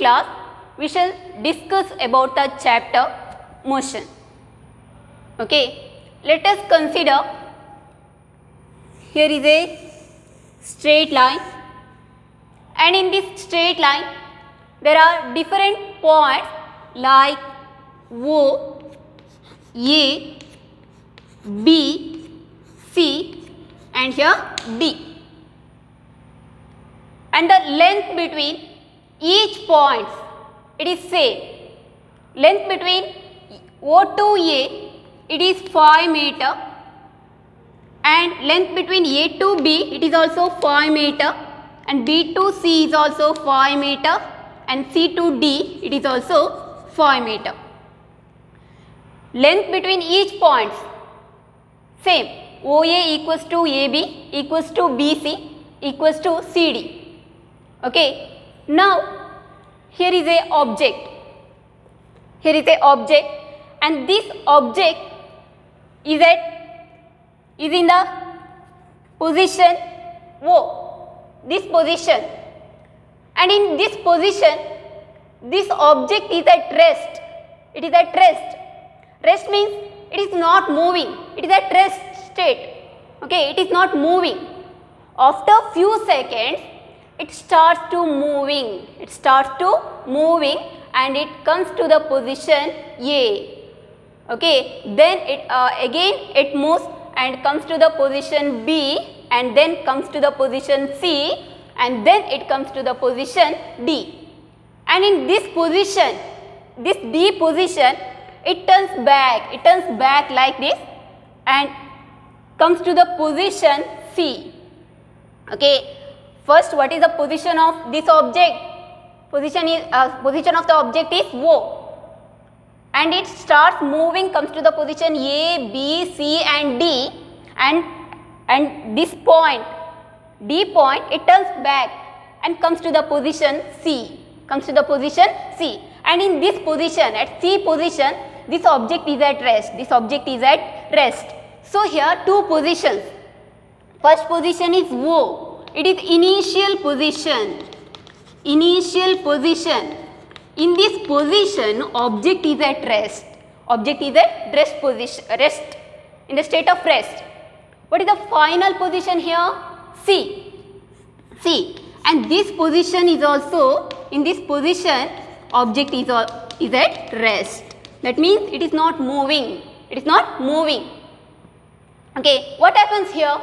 class we shall discuss about the chapter motion. Okay, let us consider, here is a straight line, and in this straight line there are different points like O, A, B, C and here D, and the length between each point it is same. Length between O to A it is 5 meter, and length between A to B it is also 5 meter, and B to C is also 5 meter, and C to D it is also 5 meter. Length between each points same. OA equals to AB equals to BC equals to CD. Okay. Now here is a object. Here is a object, and this object is in the position O, this position, and in this position this object is at rest. It is at rest. Rest means it is not moving, it is at rest state. Okay, it is not moving. After few seconds it starts to moving, and it comes to the position A. Okay, then it again it moves and comes to the position B, and then comes to the position C, and then it comes to the position D. And in this position, this D position, it turns back like this and comes to the position C. Okay, first what is the position of this object? Position of the object is O, and it starts moving, comes to the position A, B, C and D, and this point, D point, it turns back and comes to the position C, and in this position, at C position, this object is at rest. So here two positions. First position is O, it is initial position. In this position object is at rest. Rest, in the state of rest. What is the final position here? C, and this position is also, in this position object is at rest. That means it is not moving. Okay, what happens here?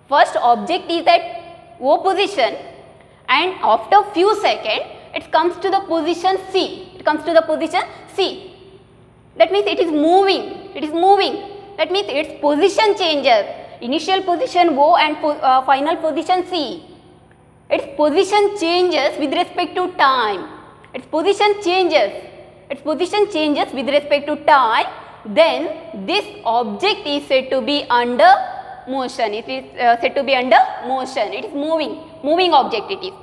First object is at O position, and after few seconds it comes to the position C. That means it is moving. That means its position changes. Initial position O and final position C. Its position changes with respect to time. Then this object is said to be under motion. It is moving object it is.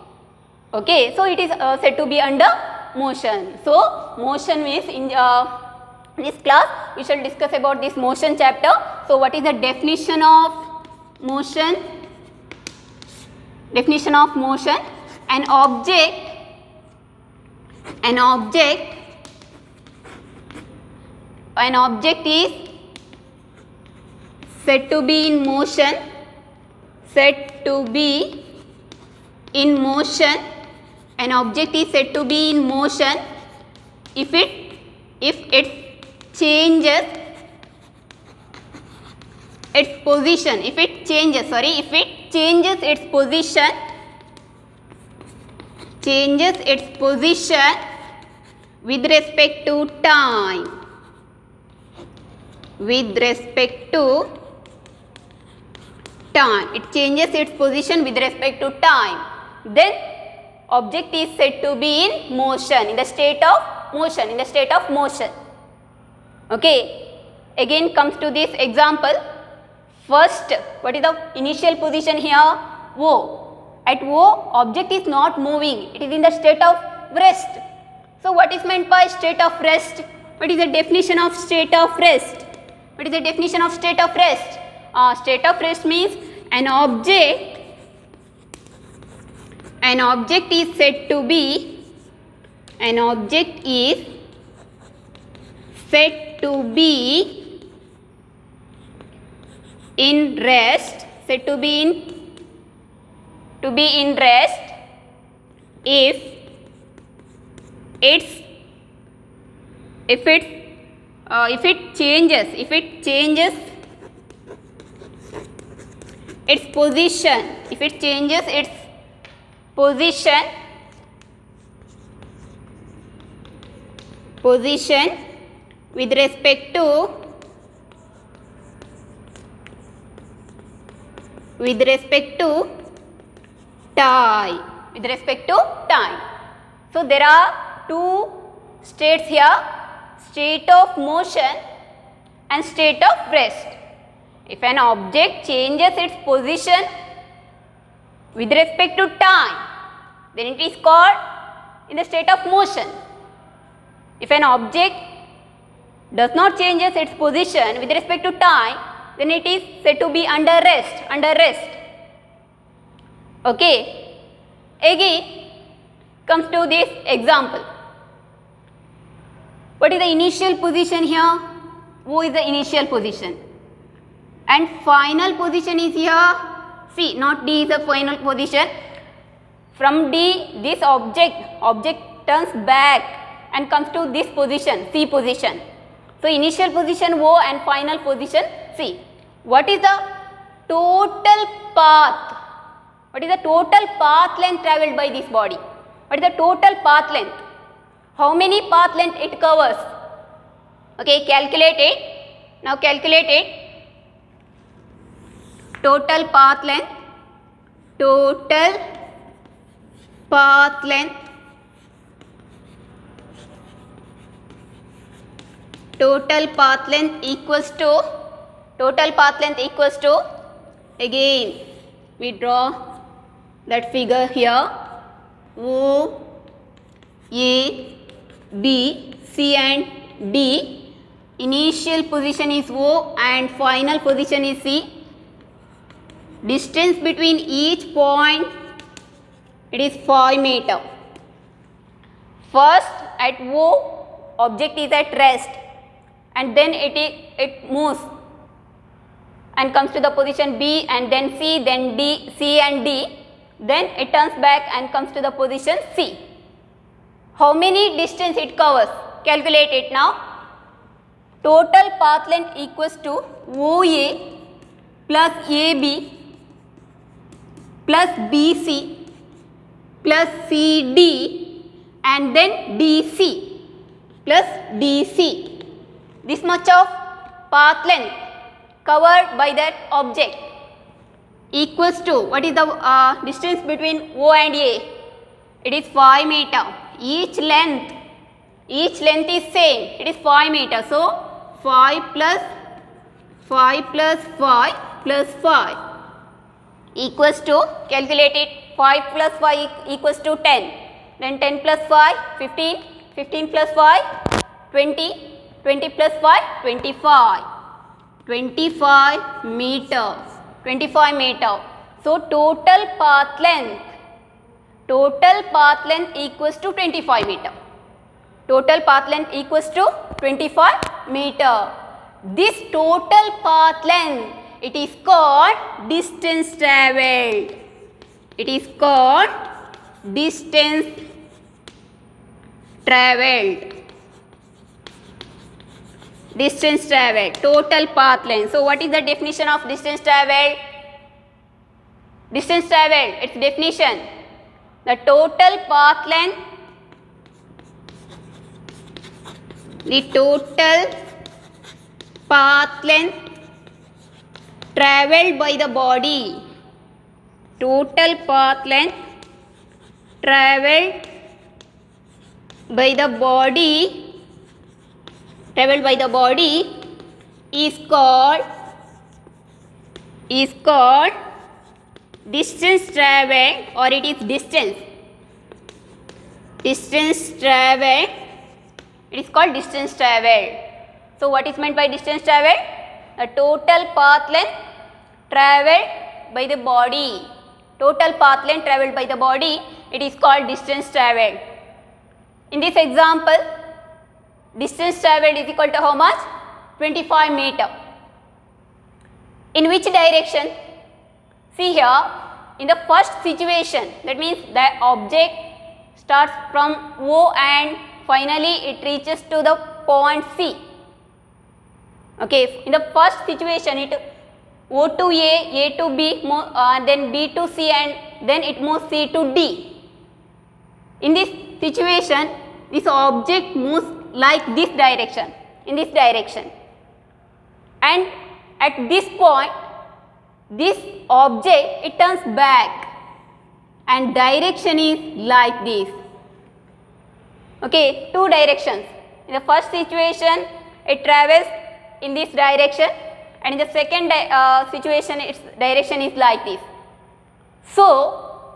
Okay, so it is said to be under motion. So motion means, in this class we shall discuss about this motion chapter. So what is the definition of motion? An object is said to be in motion. An object is said to be in motion if it changes its position. If it changes its position with respect to time. It changes its position with respect to time. Then object is said to be in motion, in the state of motion. Okay, again comes to this example. First, what is the initial position here? O. At O, object is not moving, it is in the state of rest. So what is meant by state of rest? What is the definition of state of rest? State of rest means an object is said to be an object is said to be in rest, said to be in rest if it changes its position, if it changes its position with respect to time, So there are two states here, state of motion and state of rest. If an object changes its position with respect to time, then it is called in the state of motion. If an object does not changes its position with respect to time, then it is said to be under rest. Okay. Again comes to this example. What is the initial position here? O is the initial position. And final position is here C, not D is the final position. From D, this object turns back and comes to this position, C position. So initial position O and final position C. What is the total path? What is the total path length travelled by this body? What is the total path length? How many path length it covers? Okay, calculate it. Now calculate it. Total path length equals to again we draw that figure here. O, A, B, C and D. Initial position is O and final position is C. Distance between each point, it is 5 meter. First at O, object is at rest and then it moves and comes to the position B and then C, then D, C and D. Then it turns back and comes to the position C. How many distance it covers? Calculate it now. Total path length equals to OA plus AB plus BC plus CD and then DC plus DC. This much of path length covered by that object equals to, what is the distance between O and A? It is 5 meter. Each length is same. It is 5 meter. So 5 plus 5 plus 5 plus 5 equals to, calculate it, 5 plus 5 equals to 10. Then 10 plus 5, 15. 15 plus 5, 20. 20 plus 5, 25. 25 meters. 25 meter. So total path length equals to 25 meter. Total path length equals to 25 meter. This total path length, it is called distance travelled. It is called distance travelled. Distance travelled, total path length. So what is the definition of distance travelled? Distance travelled, its definition, the total path length, travelled by the body. Total path length travelled by the body is called distance travelled, or it is distance. Distance travelled, it is called distance travelled. So what is meant by distance travelled? The total path length travelled by the body. Total path length travelled by the body, it is called distance travelled. In this example, distance travelled is equal to how much? 25 meter. In which direction? See here, in the first situation, that means the object starts from O and finally it reaches to the point C. Okay, in the first situation it O to A to B, then B to C and then it moves C to D. In this situation, this object moves like this direction, in this direction, and at this point this object it turns back and direction is like this. Okay, two directions. In the first situation it travels in this direction and in the second situation its direction is like this. So,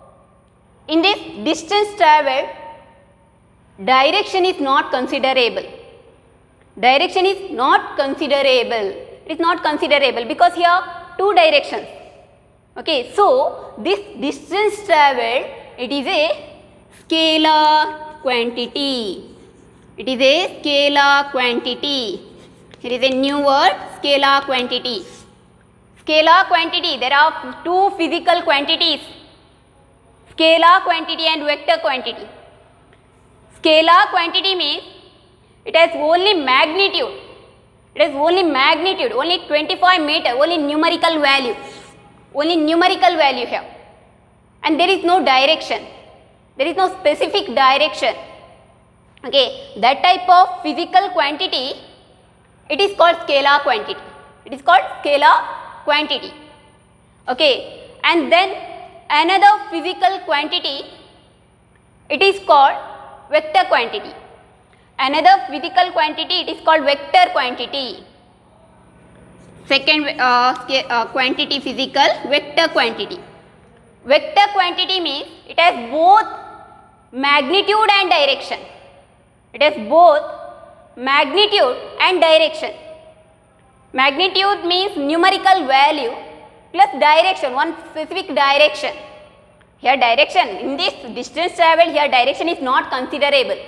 in this distance travelled, direction is not considerable. Direction is not considerable. It is not considerable because here two directions. Okay, so this distance travelled, it is a scalar quantity. It is a scalar quantity. Here is a new word, scalar quantity. Scalar quantity, there are two physical quantities, scalar quantity and vector quantity. Scalar quantity means it has only magnitude. It has only magnitude, only 25 meter, only numerical value. Only numerical value here. And there is no direction. There is no specific direction. Okay, that type of physical quantity, it is called scalar quantity. It is called scalar quantity. Okay, and then another physical quantity, it is called vector quantity. Another physical quantity, it is called vector quantity. Second quantity physical, vector quantity. Vector quantity means it has both magnitude and direction. It has both magnitude and direction. Magnitude means numerical value plus direction, one specific direction. Here direction, in this distance travelled, here direction is not considerable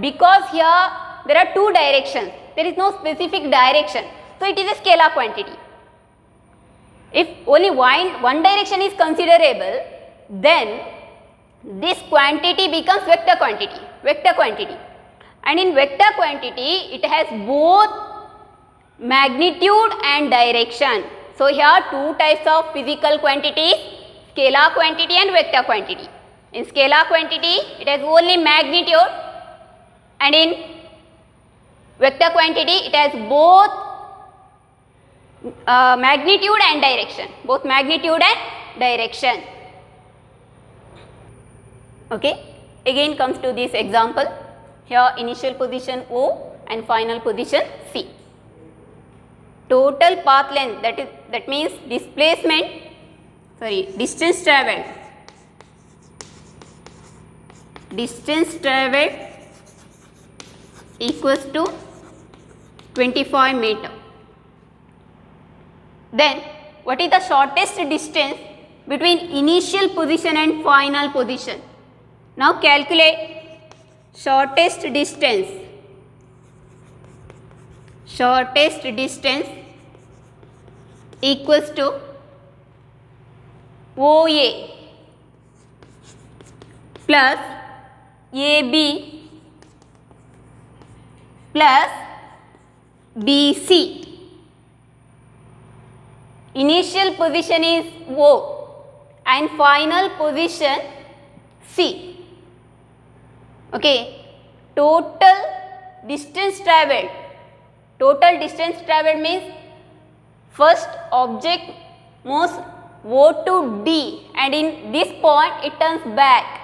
because here there are two directions, there is no specific direction. So, it is a scalar quantity. If only one direction is considerable, then this quantity becomes vector quantity. Vector quantity. And in vector quantity, it has both magnitude and direction. So, here two types of physical quantities, scalar quantity and vector quantity. In scalar quantity, it has only magnitude, and in vector quantity, it has both magnitude and direction. Both magnitude and direction. Okay. Again comes to this example. Here initial position O and final position C. Total path length, that means distance travelled. Distance travelled equals to 25 meter. Then what is the shortest distance between initial position and final position? Now calculate shortest distance. Shortest distance equals to OA plus AB plus BC. Initial position is O and final position C. Okay, total distance travelled. Total distance travelled means first object moves O to D and in this point it turns back.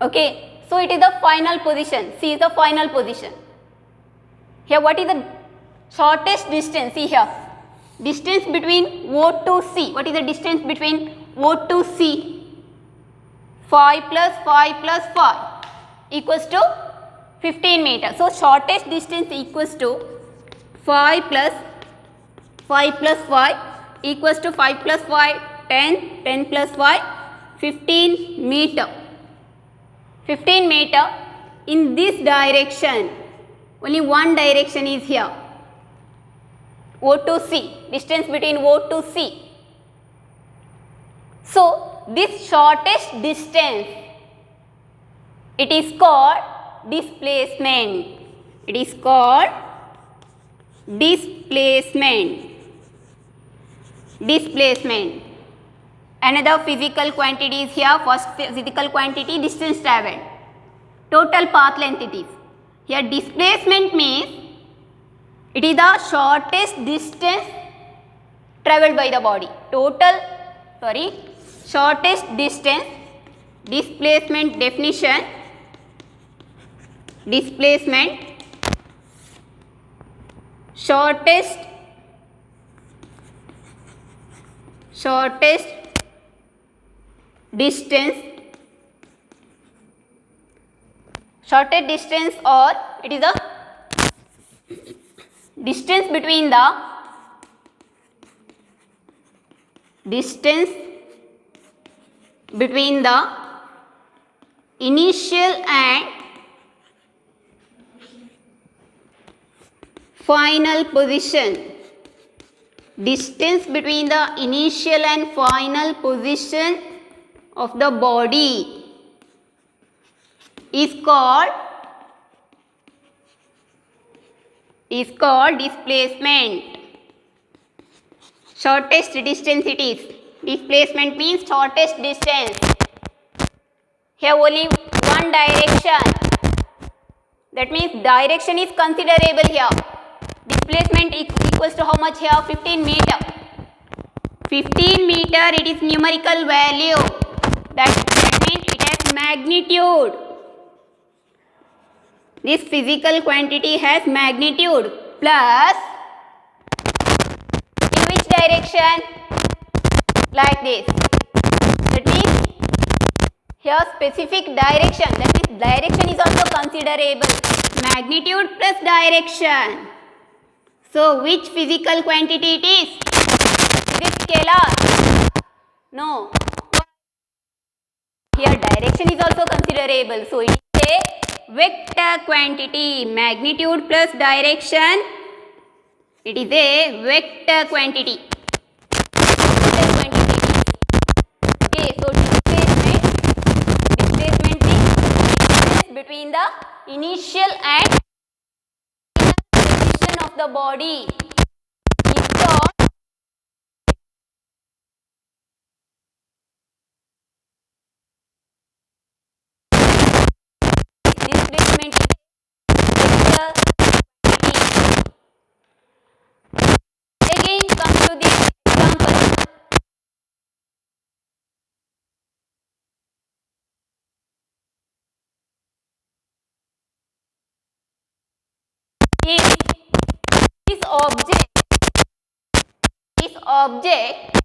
Okay, so it is the final position. C is the final position. Here what is the shortest distance? See here, distance between O to C. What is the distance between O to C? 5 plus 5 plus 5 equals to 15 meters. So, shortest distance equals to 5 plus 5 plus 5 equals to 5 plus 5, 10, 10 plus 5, 15 meter. 15 meter in this direction. Only one direction is here. O to C, distance between O to C. So, this shortest distance, it is called displacement. It is called displacement. Displacement. Another physical quantity is here. First physical quantity, distance travelled. Total path length it is. Here displacement means it is the shortest distance travelled by the body. Shortest distance, displacement definition, displacement, shortest distance, or it is the distance between the initial and final position. Distance between the initial and final position of the body is called displacement. Shortest distance it is. Displacement means shortest distance. Here only one direction. That means direction is considerable here. Displacement equals to how much here? 15 meter. 15 meter, it is numerical value. That means it has magnitude. This physical quantity has magnitude plus in which direction? Like this. That means here specific direction. That means direction is also considerable. Magnitude plus direction. So which physical quantity it is? Is it scalar? No. Here direction is also considerable. So it is a vector quantity. Magnitude plus direction. It is a vector quantity. Okay, so displacement is between the initial and position of the body is called displacement. Again come to the example. If this object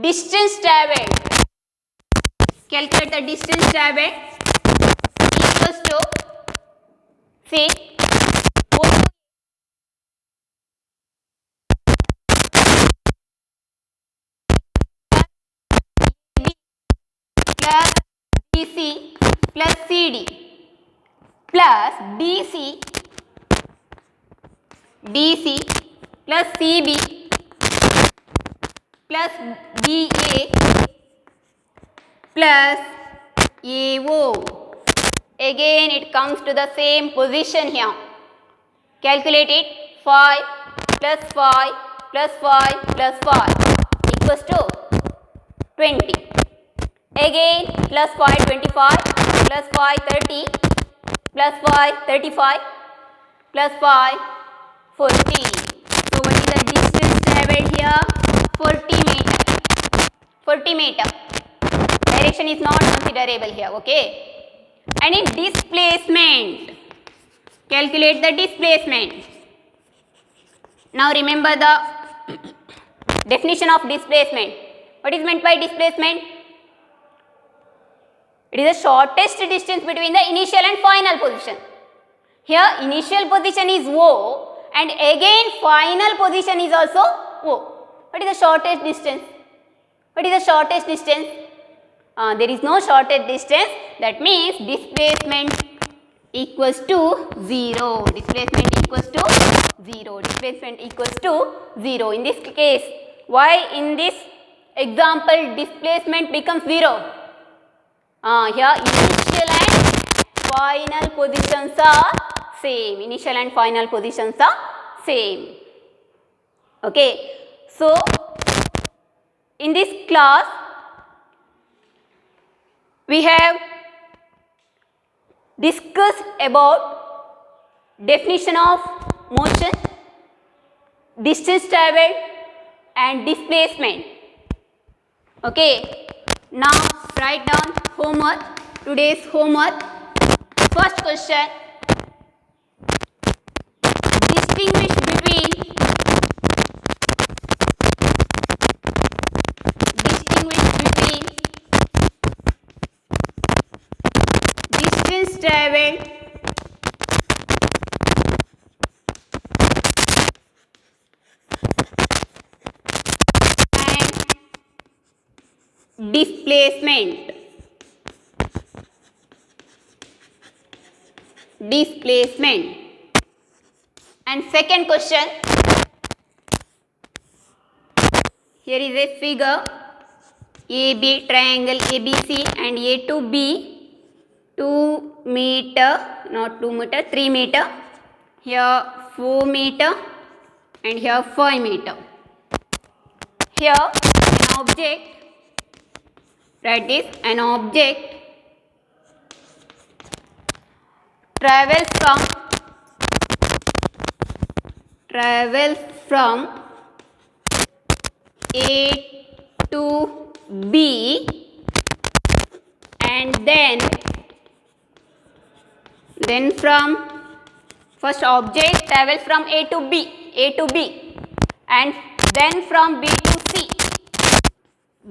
distance travelled, calculate the distance travelled equals to, say, plus BC plus CD plus DC plus CB plus BA plus AO. Again it comes to the same position here. Calculate it. 5 plus 5 plus 5 plus 5 equals to 20. Again plus 5 25 plus 5 30 plus 5, 35, plus 5, 40. So what is the distance travelled here? 40 meter. 40 meter. Direction is not considerable here, okay? And in displacement, calculate the displacement. Now remember the definition of displacement. What is meant by displacement? It is the shortest distance between the initial and final position. Here initial position is O and again final position is also O. What is the shortest distance? What is the shortest distance? There is no shortest distance. That means displacement equals to 0. Displacement equals to 0. Displacement equals to 0. In this case, why in this example displacement becomes 0? Here initial and final positions are same. Initial and final positions are same. Okay. So, in this class, we have discussed about definition of motion, distance travelled and displacement. Okay. Now write down homework. Today's homework. First question. Distinguish between distance travelled and displacement. And second question, here is a figure AB, triangle ABC and A to B, 2 meter, not 2 meter, 3 meter, here 4 meter and here 5 meter. Here an object, write this, an object travels from A to B and then from first object travels from A to B and then from B to C.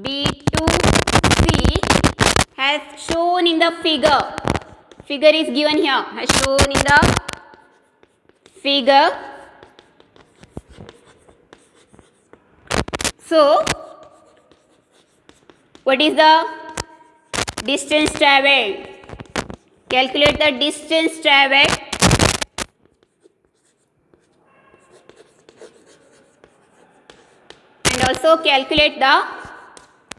B to C has shown in the figure. Figure is given here, has shown in the figure. So, what is the distance travelled? Calculate the distance travelled. And also calculate the,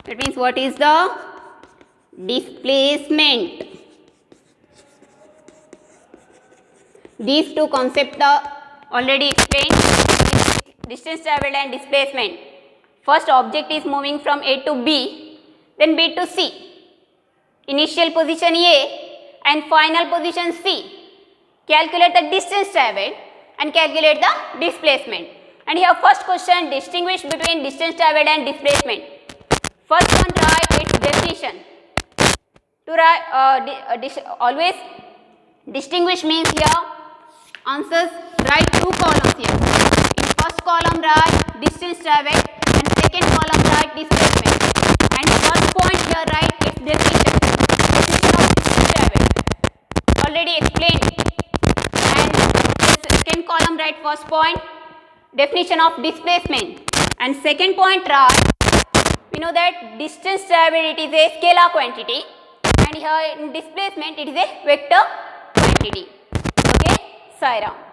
that means what is the displacement. These two concepts are already explained, distance travelled and displacement. First object is moving from A to B, then B to C. Initial position A and final position C. Calculate the distance travelled and calculate the displacement. And here first question, distinguish between distance travelled and displacement. First one, write its definition. To write, always distinguish means here answers, write two columns here. In first column write distance travelled and second column write displacement. And first point here write its definition. Definition of distance travelled. Already explained. And second column write first point, definition of displacement. And second point write, we know that distance travelled it is a scalar quantity and here in displacement it is a vector quantity. Okay, Saira.